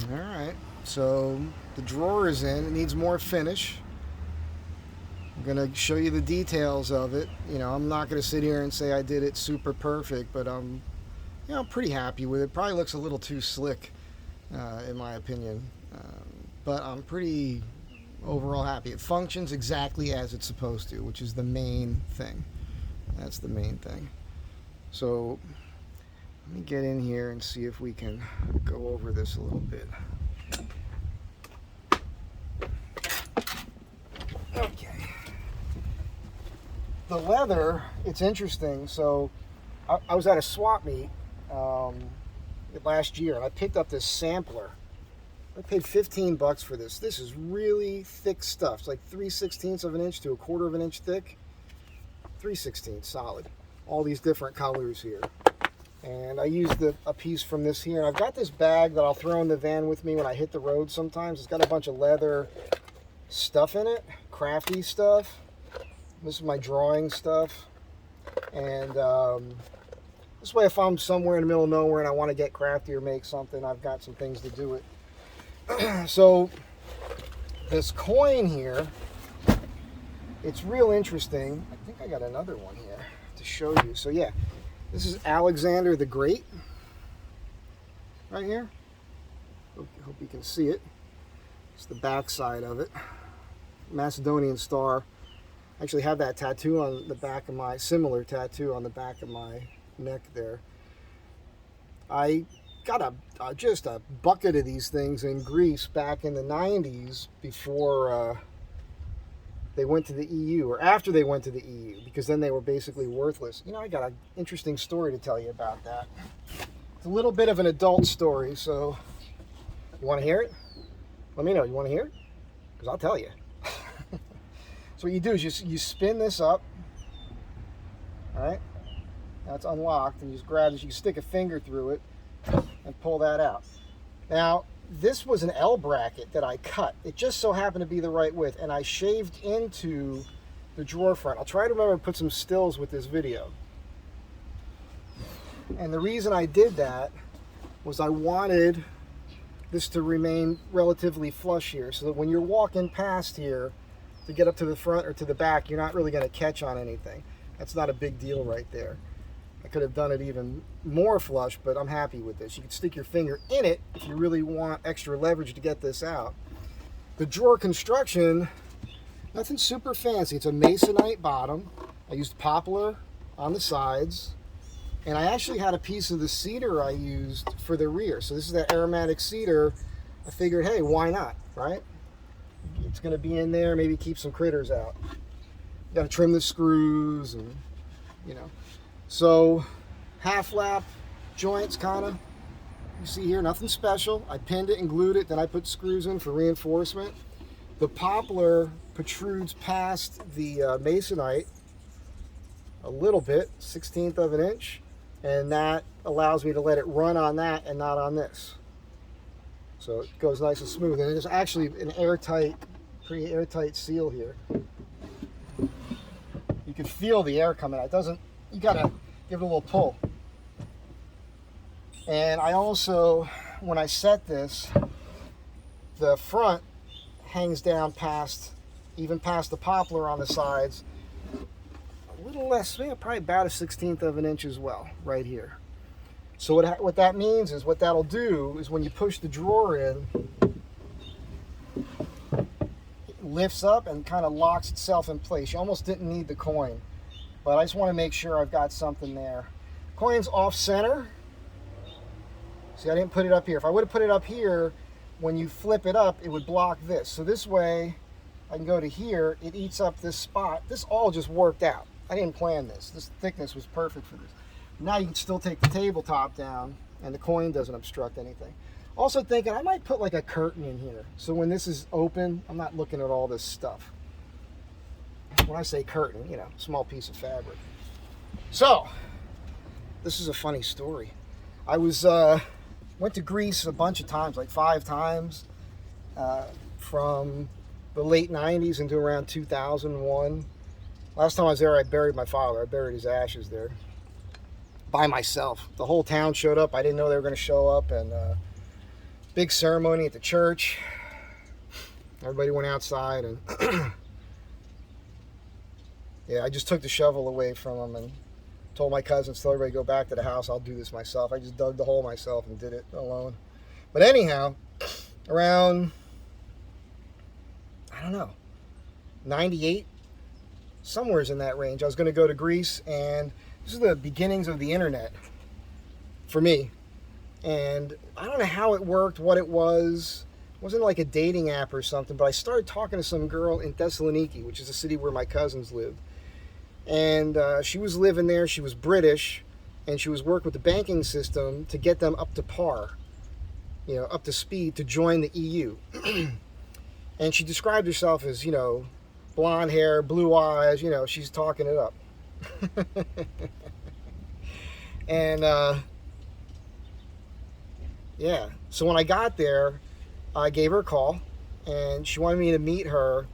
All right, so the drawer is in. It needs more finish. I'm gonna show you the details of it. I'm not gonna sit here and say I did it super perfect, but I'm pretty happy with it. Probably looks a little too slick, in my opinion, but I'm pretty overall happy. It functions exactly as it's supposed to, which is the main thing. That's the main thing. So let me get in here and see if we can go over this a little bit. Okay. The leather, it's interesting. So I was at a swap meet last year, and I picked up this sampler. I paid $15 for this. This is really thick stuff. It's like 3/16 of an inch to a quarter of an inch thick. 3/16 solid. All these different colors here. And I used a piece from this here. And I've got this bag that I'll throw in the van with me when I hit the road sometimes. It's got a bunch of leather stuff in it, crafty stuff. This is my drawing stuff. And this way, if I'm somewhere in the middle of nowhere and I want to get crafty or make something, I've got some things to do it. So this coin here, it's real interesting. I think I got another one here to show you. So yeah, this is Alexander the Great right here. Hope you can see it. It's the back side of it. Macedonian star. I actually have that tattoo on the back of my, similar tattoo on the back of my neck there. I got just a bucket of these things in Greece back in the 90s before they went to the EU, or after they went to the EU, because then they were basically worthless. I got an interesting story to tell you about that. It's a little bit of an adult story, so you want to hear it? Let me know. You want to hear it? Because I'll tell you. So what you do is you spin this up, all right? Now it's unlocked, and you just grab this. You stick a finger through it and pull that out. Now, this was an L bracket that I cut. It just so happened to be the right width, and I shaved into the drawer front. I'll try to remember to put some stills with this video. And the reason I did that was I wanted this to remain relatively flush here, so that when you're walking past here to get up to the front or to the back, you're not really going to catch on anything. That's not a big deal right there. I could have done it even more flush, but I'm happy with this. You can stick your finger in it if you really want extra leverage to get this out. The drawer construction, nothing super fancy. It's a masonite bottom. I used poplar on the sides, and I actually had a piece of the cedar I used for the rear. So this is that aromatic cedar. I figured, hey, why not, right? It's going to be in there, maybe keep some critters out. You got to trim the screws and, So half lap joints, kind of. You see here, nothing special. I pinned it and glued it, then I put screws in for reinforcement. The poplar protrudes past the masonite a little bit, 1/16 of an inch, and that allows me to let it run on that and not on this. So it goes nice and smooth, and it's actually an pretty airtight seal here. You can feel the air coming out. You gotta give it a little pull. And I also, when I set this, the front hangs down even past the poplar on the sides, a little less, probably about a 1/16 of an inch as well, right here. So what that means is, what that'll do is when you push the drawer in, it lifts up and kind of locks itself in place. You almost didn't need the coin, but I just want to make sure I've got something there. Coin's off center. See, I didn't put it up here. If I would have put it up here, when you flip it up, it would block this. So this way, I can go to here, it eats up this spot. This all just worked out. I didn't plan this. This thickness was perfect for this. Now you can still take the tabletop down, and the coin doesn't obstruct anything. Also thinking I might put like a curtain in here, so when this is open, I'm not looking at all this stuff. When I say curtain, small piece of fabric. So, this is a funny story. I went to Greece a bunch of times, like 5 times, from the late 90s into around 2001. Last time I was there, I buried my father. I buried his ashes there by myself. The whole town showed up. I didn't know they were going to show up, and big ceremony at the church. Everybody went outside, and yeah, I just took the shovel away from him and told my cousins, tell everybody to go back to the house. I'll do this myself. I just dug the hole myself and did it alone. But anyhow, around, I don't know, 98, somewhere's in that range, I was going to go to Greece, and this is the beginnings of the internet for me. And I don't know how it worked, what it was. It wasn't like a dating app or something, but I started talking to some girl in Thessaloniki, which is a city where my cousins lived. And she was living there. She was British, and she was working with the banking system to get them up to par, up to speed to join the EU. And she described herself as, blonde hair, blue eyes, she's talking it up. And yeah, so when I got there, I gave her a call, and she wanted me to meet her.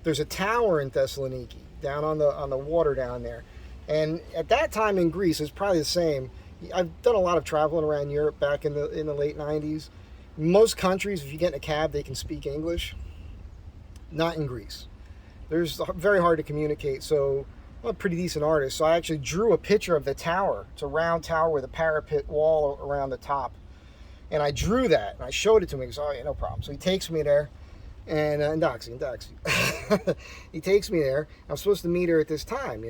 There's a tower in Thessaloniki, down on the water down there. And at that time in Greece, it's probably the same. I've done a lot of traveling around Europe back in the late 90s. Most countries, if you get in a cab, they can speak English. Not in Greece. There's very hard to communicate, so I'm a pretty decent artist. So I actually drew a picture of the tower. It's a round tower with a parapet wall around the top. And I drew that, and I showed it to him. He goes, oh, yeah, no problem. So he takes me there, and Doxy. He takes me there. I'm supposed to meet her at this time,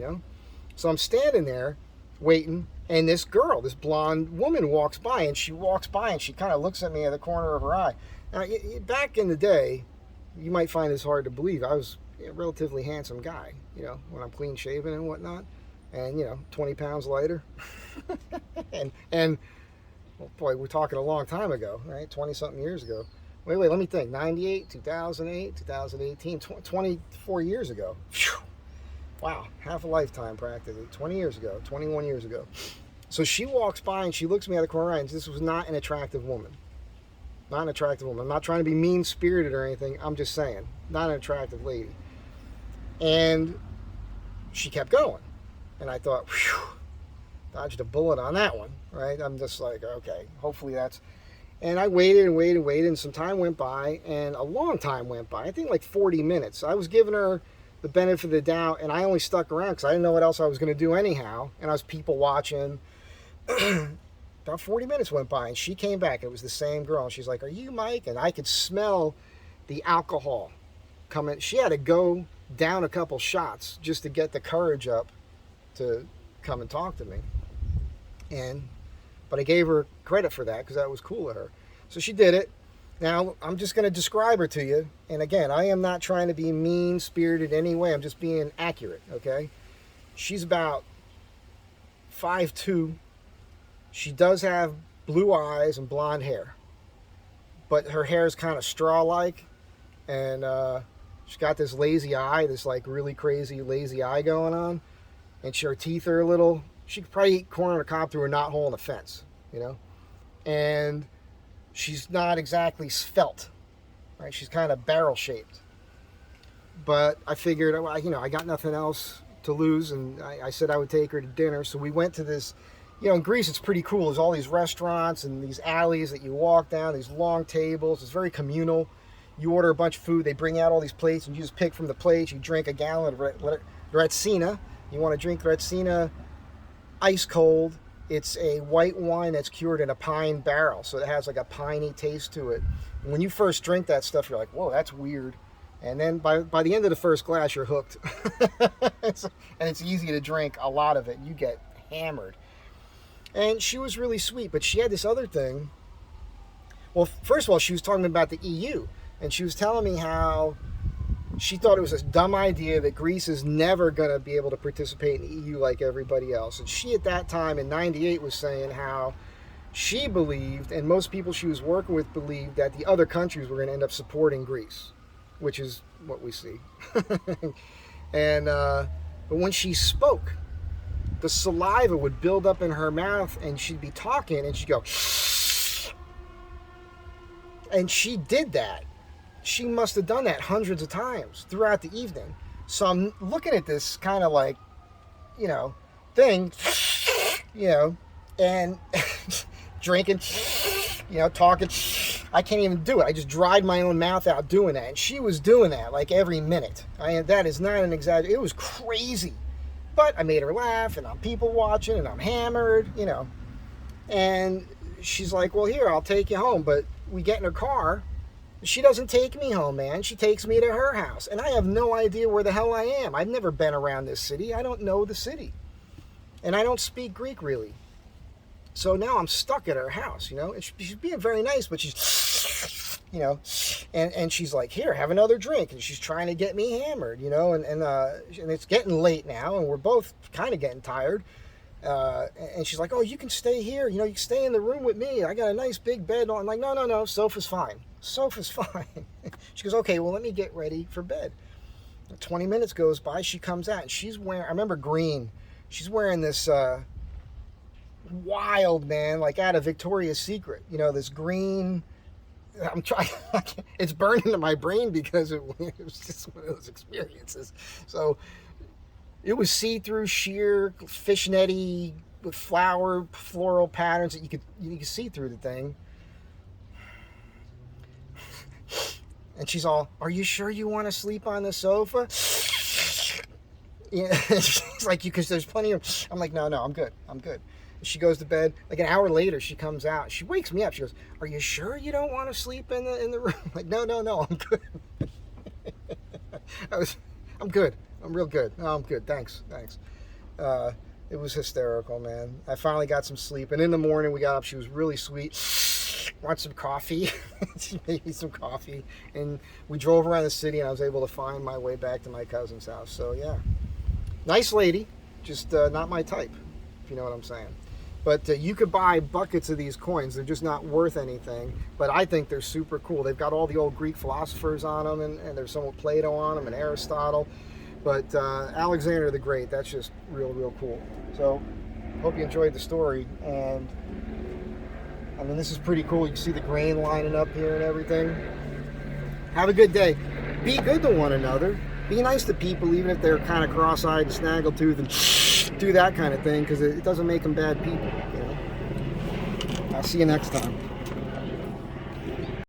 So I'm standing there waiting, and this girl, this blonde woman walks by, and she kind of looks at me at the corner of her eye. Now, back in the day, you might find this hard to believe. I was a relatively handsome guy, when I'm clean shaven and whatnot, and, 20 pounds lighter. and well, boy, we're talking a long time ago, right? 20-something years ago. Wait, let me think. 98, 2008, 2018, 24 years ago. Whew. Wow, half a lifetime practically. 20 years ago, 21 years ago. So she walks by and she looks at me out of the corner of her eye, and this was not an attractive woman. Not an attractive woman. I'm not trying to be mean-spirited or anything. I'm just saying, not an attractive lady. And she kept going. And I thought, whew, dodged a bullet on that one, right? I'm just like, okay, hopefully that's... And I waited, and some time went by, and a long time went by. I think like 40 minutes. I was giving her the benefit of the doubt, and I only stuck around because I didn't know what else I was going to do anyhow, and I was people watching. About 40 minutes went by, and she came back. It was the same girl, and she's like, are you Mike? And I could smell the alcohol coming. She had to go down a couple shots just to get the courage up to come and talk to me. But I gave her credit for that because that was cool of her. So she did it. Now, I'm just going to describe her to you. And again, I am not trying to be mean-spirited in any way. I'm just being accurate, okay? She's about 5'2". She does have blue eyes and blonde hair. But her hair is kind of straw-like. And she's got this lazy eye, this like really crazy lazy eye going on. And her teeth are a little... She could probably eat corn on the cob through a knothole in a fence, And she's not exactly svelte, right? She's kind of barrel-shaped. But I figured, I got nothing else to lose, and I said I would take her to dinner. So we went to this, in Greece it's pretty cool. There's all these restaurants and these alleys that you walk down, these long tables. It's very communal. You order a bunch of food, they bring out all these plates, and you just pick from the plates. You drink a gallon of Retsina. You want to drink Retsina ice cold. It's a white wine that's cured in a pine barrel, so it has like a piney taste to it. And when you first drink that stuff, you're like, whoa, that's weird. And then by the end of the first glass, you're hooked. And it's easy to drink a lot of it. You get hammered. And she was really sweet, but she had this other thing. Well, first of all, she was talking about the EU, and she was telling me how she thought it was a dumb idea that Greece is never going to be able to participate in the EU like everybody else. And she, at that time in 98, was saying how she believed, and most people she was working with believed, that the other countries were going to end up supporting Greece, which is what we see. And but when she spoke, the saliva would build up in her mouth, and she'd be talking, and she'd go, and she did that. She must have done that hundreds of times throughout the evening. So I'm looking at this kind of like, thing, and drinking, talking. I can't even do it. I just dried my own mouth out doing that. And she was doing that like every minute. That is not an exaggeration. It was crazy. But I made her laugh, and I'm people watching, and I'm hammered, And she's like, well, here, I'll take you home. But we get in her car. She doesn't take me home, man. She takes me to her house. And I have no idea where the hell I am. I've never been around this city. I don't know the city. And I don't speak Greek, really. So now I'm stuck at her house, and she's being very nice, but she's, and she's like, here, have another drink. And she's trying to get me hammered, and it's getting late now, and we're both kind of getting tired. And she's like, oh, you can stay here. You can stay in the room with me. I got a nice big bed. I'm like, no, sofa's fine. Sofa's fine. She goes, okay, well, let me get ready for bed. 20 minutes goes by. She comes out, and she's wearing, I remember green. She's wearing this wild, man, like out of Victoria's Secret. This green. I'm trying. It's burned into my brain because it was just one of those experiences. So it was see-through, sheer, fishnetty, with floral patterns that you could see through the thing. And she's all, are you sure you want to sleep on the sofa? She's like, because there's plenty of. I'm like, no, I'm good. She goes to bed. Like an hour later, she comes out. She wakes me up. She goes, are you sure you don't want to sleep in the room? I'm like, no, I'm good. I'm good. I'm real good. No, I'm good. Thanks. It was hysterical, man. I finally got some sleep. And in the morning, we got up. She was really sweet. Want some coffee? She made me some coffee. And we drove around the city, and I was able to find my way back to my cousin's house. So, yeah. Nice lady. Just not my type, if you know what I'm saying. But you could buy buckets of these coins. They're just not worth anything. But I think they're super cool. They've got all the old Greek philosophers on them, and there's some with Plato on them and Aristotle. But Alexander the Great, that's just real cool. So, hope you enjoyed the story. And, I mean, this is pretty cool. You can see the grain lining up here and everything. Have a good day. Be good to one another. Be nice to people, even if they're kind of cross-eyed and snaggletooth, and do that kind of thing, because it doesn't make them bad people. I'll see you next time.